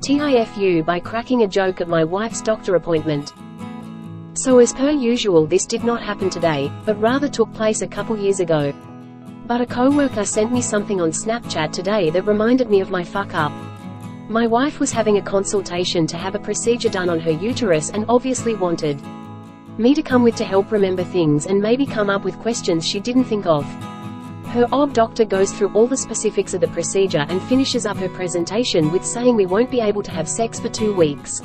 TIFU by cracking a joke at my wife's doctor appointment. So as per usual, this did not happen today, but rather took place a couple years ago. But a coworker sent me something on Snapchat today that reminded me of my fuck up. My wife was having a consultation to have a procedure done on her uterus and obviously wanted me to come with to help remember things and maybe come up with questions she didn't think of. Her doctor goes through all the specifics of the procedure and finishes up her presentation with saying we won't be able to have sex for 2 weeks.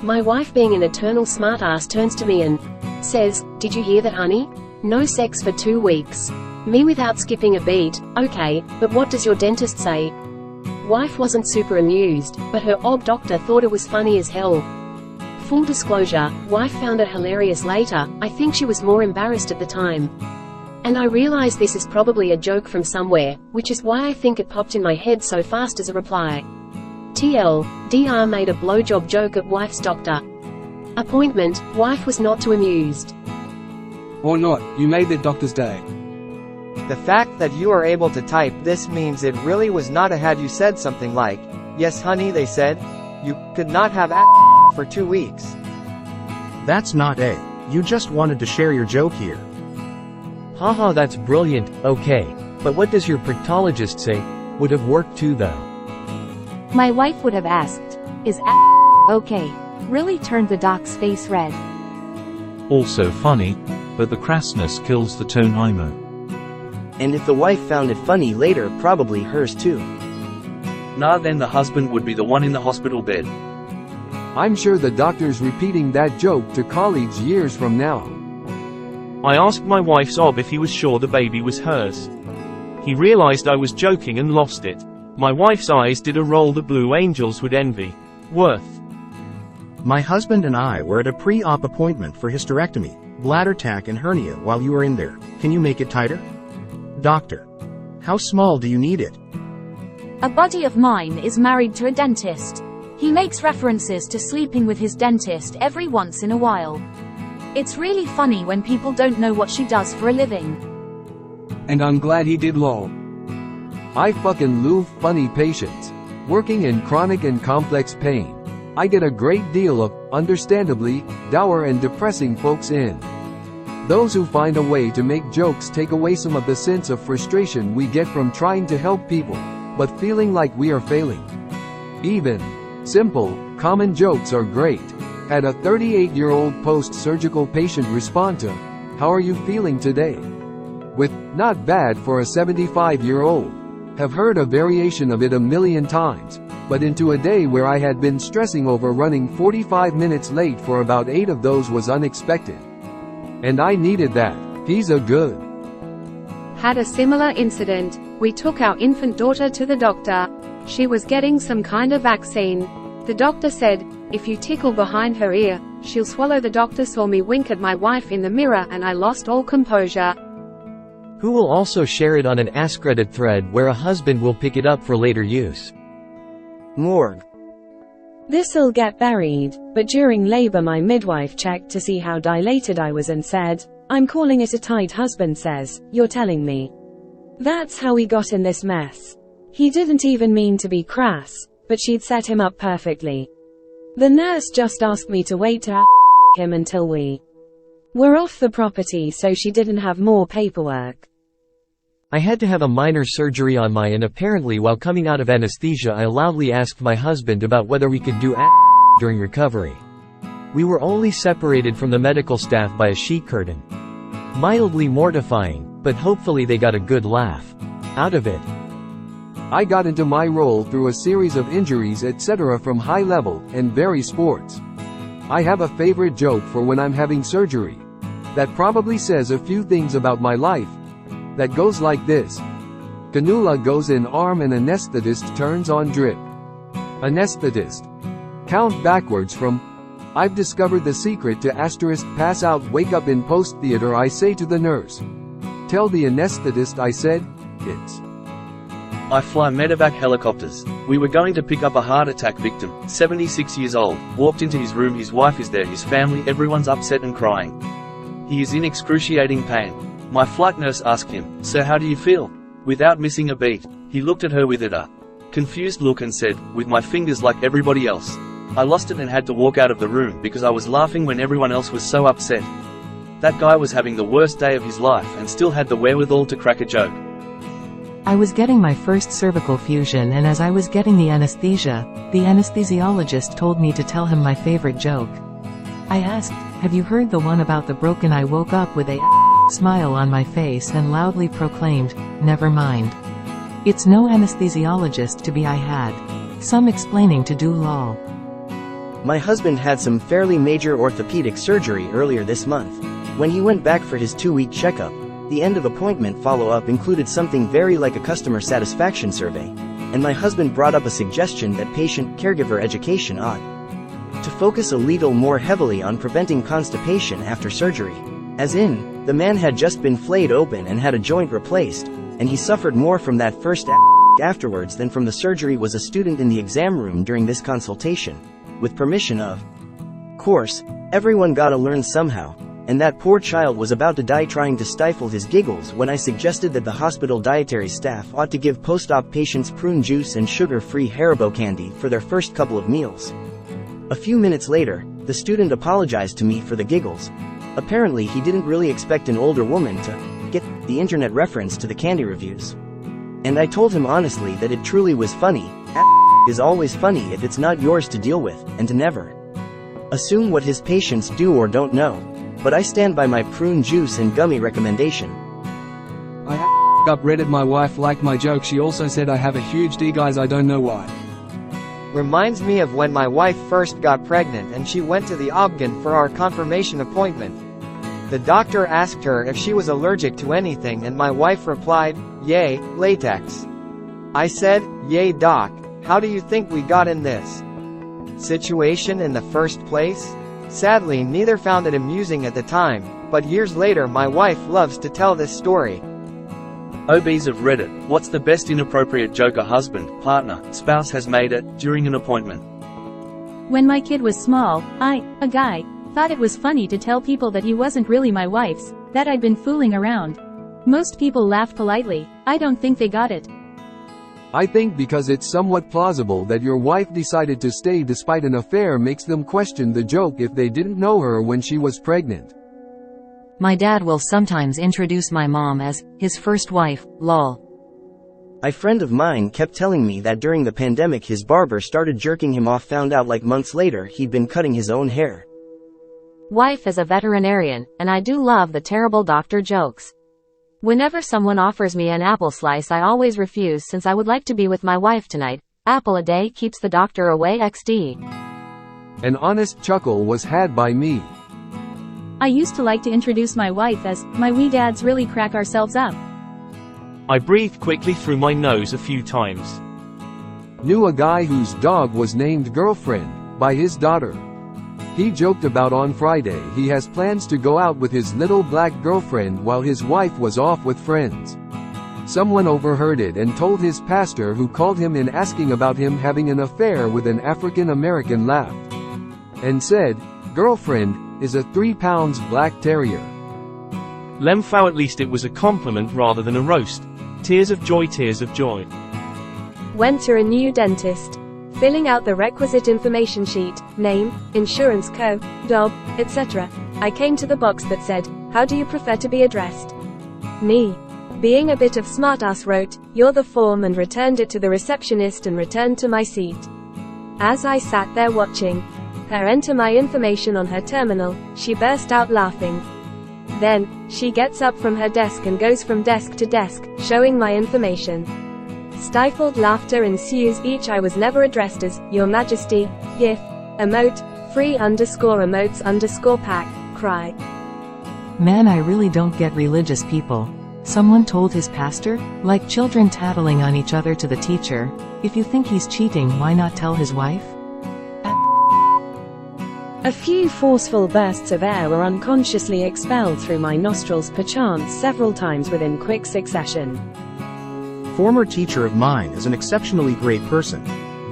My wife, being an eternal smartass, turns to me and says, "Did you hear that, honey? No sex for 2 weeks." Me, without skipping a beat, "Okay, but what does your dentist say?" Wife wasn't super amused, but her doctor thought it was funny as hell. Full disclosure, wife found it hilarious later. I think she was more embarrassed at the time. And I realize this is probably a joke from somewhere, which is why I think it popped in my head so fast as a reply. TL, DR made a blowjob joke at wife's doctor appointment. Wife was not too amused. Or not, you made the doctor's day. The fact that you are able to type this means it really was not a had you said something like, "Yes honey," they said, "you could not have for 2 weeks." That's not a. You just wanted to share your joke here. Haha, that's brilliant. Okay, but what does your proctologist say? Would have worked too though. My wife would have asked, "Is okay?" Really turned the doc's face red. Also funny, but the crassness kills the tone IMO. And if the wife found it funny later, probably hers too. Nah, then the husband would be the one in the hospital bed. I'm sure the doctor's repeating that joke to colleagues years from now. I asked my wife's ob if he was sure the baby was hers. He realized I was joking and lost it. My wife's eyes did a roll the blue angels would envy. Worth. My husband and I were at a pre-op appointment for hysterectomy, bladder tack and hernia while you were in there. Can you make it tighter? Doctor. How small do you need it? A buddy of mine is married to a dentist. He makes references to sleeping with his dentist every once in a while. It's really funny when people don't know what she does for a living. And I'm glad he did, lol. I fucking love funny patients. Working in chronic and complex pain, I get a great deal of, understandably, dour and depressing folks in. Those who find a way to make jokes take away some of the sense of frustration we get from trying to help people, but feeling like we are failing. Even simple, common jokes are great. Had a 38-year-old post-surgical patient respond to, "How are you feeling today?" with, "Not bad for a 75-year-old. Have heard a variation of it a million times, but into a day where I had been stressing over running 45 minutes late for about 8 of those was unexpected. And I needed that. He's a good." Had a similar incident. We took our infant daughter to the doctor. She was getting some kind of vaccine. The doctor said, "If you tickle behind her ear, she'll swallow." The doctor saw me wink at my wife in the mirror and I lost all composure. Who will also share it on an Ask Reddit thread where a husband will pick it up for later use. Morgue. This'll get buried, but during labor my midwife checked to see how dilated I was and said, "I'm calling it a tight." Husband says, "You're telling me?" That's how we got in this mess. He didn't even mean to be crass, but she'd set him up perfectly. The nurse just asked me to wait to him until we were off the property so she didn't have more paperwork. I had to have a minor surgery on my, and apparently while coming out of anesthesia I loudly asked my husband about whether we could do during recovery. We were only separated from the medical staff by a sheet curtain. Mildly mortifying, but hopefully they got a good laugh out of it. I got into my role through a series of injuries etc. from high level and very sports. I have a favorite joke for when I'm having surgery that probably says a few things about my life. That goes like this. Cannula goes in arm and anesthetist turns on drip. Anesthetist. Count backwards from, "I've discovered the secret to * pass out wake up in post theater." I say to the nurse, "Tell the anesthetist I said, it's." I fly medevac helicopters. We were going to pick up a heart attack victim, 76 years old, walked into his room, his wife is there, his family, everyone's upset and crying. He is in excruciating pain. My flight nurse asked him, "Sir, how do you feel?" Without missing a beat, he looked at her with a confused look and said, with my fingers like everybody else. I lost it and had to walk out of the room because I was laughing when everyone else was so upset. That guy was having the worst day of his life and still had the wherewithal to crack a joke. I was getting my first cervical fusion, and as I was getting the anesthesia, the anesthesiologist told me to tell him my favorite joke. I asked, "Have you heard the one about the broken?" I woke up with a smile on my face and loudly proclaimed, "Never mind. It's no anesthesiologist to be I had some explaining to do lol." My husband had some fairly major orthopedic surgery earlier this month. When he went back for his 2-week checkup, the end of appointment follow-up included something very like a customer satisfaction survey, and my husband brought up a suggestion that patient-caregiver education ought to focus a little more heavily on preventing constipation after surgery. As in, the man had just been flayed open and had a joint replaced, and he suffered more from that first afterwards than from the surgery. Was a student in the exam room during this consultation, with permission of course. Everyone gotta learn somehow, and that poor child was about to die trying to stifle his giggles when I suggested that the hospital dietary staff ought to give post-op patients prune juice and sugar-free Haribo candy for their first couple of meals. A few minutes later, the student apologized to me for the giggles. Apparently he didn't really expect an older woman to get the internet reference to the candy reviews. And I told him honestly that it truly was funny. Is always funny if it's not yours to deal with, and to never assume what his patients do or don't know. But I stand by my prune juice and gummy recommendation. I upbraided my wife liked my joke. She also said I have a huge D, guys, I don't know why. Reminds me of when my wife first got pregnant and she went to the obgyn for our confirmation appointment. The doctor asked her if she was allergic to anything and my wife replied, "Yay, latex." I said, "Yay doc, how do you think we got in this situation in the first place?" Sadly, neither found it amusing at the time, but years later my wife loves to tell this story. OBs of Reddit, what's the best inappropriate joke a husband, partner, spouse has made during an appointment? When my kid was small, a guy, thought it was funny to tell people that he wasn't really my wife's, that I'd been fooling around. Most people laughed politely. I don't think they got it. I think because it's somewhat plausible that your wife decided to stay despite an affair makes them question the joke if they didn't know her when she was pregnant. My dad will sometimes introduce my mom as his first wife, lol. A friend of mine kept telling me that during the pandemic his barber started jerking him off, found out like months later he'd been cutting his own hair. Wife is a veterinarian, and I do love the terrible doctor jokes. Whenever someone offers me an apple slice I always refuse since I would like to be with my wife tonight. Apple a day keeps the doctor away XD. An honest chuckle was had by me. I used to like to introduce my wife as, my wee dads really crack ourselves up. I breathed quickly through my nose a few times. Knew a guy whose dog was named Girlfriend by his daughter. He joked about on Friday he has plans to go out with his little black girlfriend while his wife was off with friends. Someone overheard it and told his pastor, who called him in asking about him having an affair with an African American, laughed and said, "Girlfriend is a 3 pounds black terrier." Lemfow, at least it was a compliment rather than a roast. Tears of joy, tears of joy. Went to a new dentist. Filling out the requisite information sheet, name, insurance co, job, etc. I came to the box that said, "How do you prefer to be addressed?" Me, being a bit of smartass, wrote, "You're the form," and returned it to the receptionist and returned to my seat. As I sat there watching her enter my information on her terminal, she burst out laughing. Then, she gets up from her desk and goes from desk to desk, showing my information. Stifled laughter ensues. I was never addressed as, "Your Majesty," GIF, emote, free_emotes_pack, cry. Man, I really don't get religious people. Someone told his pastor, like children tattling on each other to the teacher, "If you think he's cheating, why not tell his wife?" A few forceful bursts of air were unconsciously expelled through my nostrils, perchance several times within quick succession. Former teacher of mine is an exceptionally great person.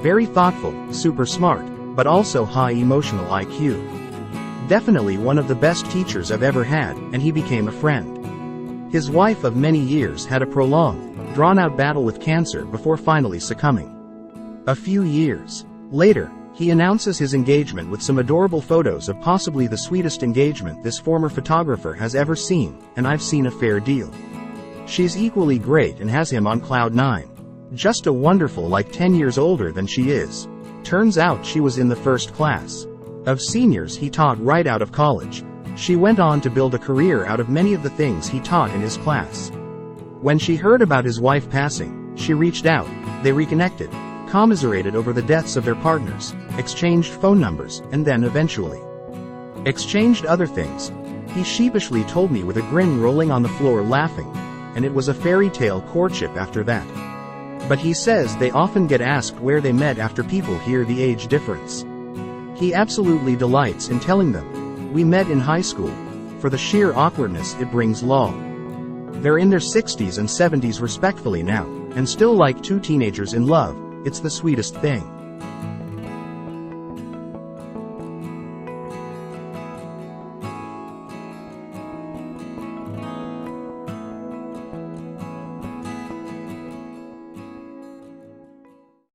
Very thoughtful, super smart, but also high emotional IQ. Definitely one of the best teachers I've ever had, and he became a friend. His wife of many years had a prolonged, drawn-out battle with cancer before finally succumbing. A few years later, he announces his engagement with some adorable photos of possibly the sweetest engagement this former photographer has ever seen, and I've seen a fair deal. She's equally great and has him on cloud 9. Just a wonderful, like 10 years older than she is. Turns out she was in the first class of seniors he taught right out of college. She went on to build a career out of many of the things he taught in his class. When she heard about his wife passing, she reached out, they reconnected, commiserated over the deaths of their partners, exchanged phone numbers, and then eventually exchanged other things. He sheepishly told me with a grin, rolling on the floor laughing, and it was a fairy tale courtship after that. But he says they often get asked where they met after people hear the age difference. He absolutely delights in telling them, "We met in high school," for the sheer awkwardness it brings lol. They're in their 60s and 70s respectfully now, and still like two teenagers in love. It's the sweetest thing.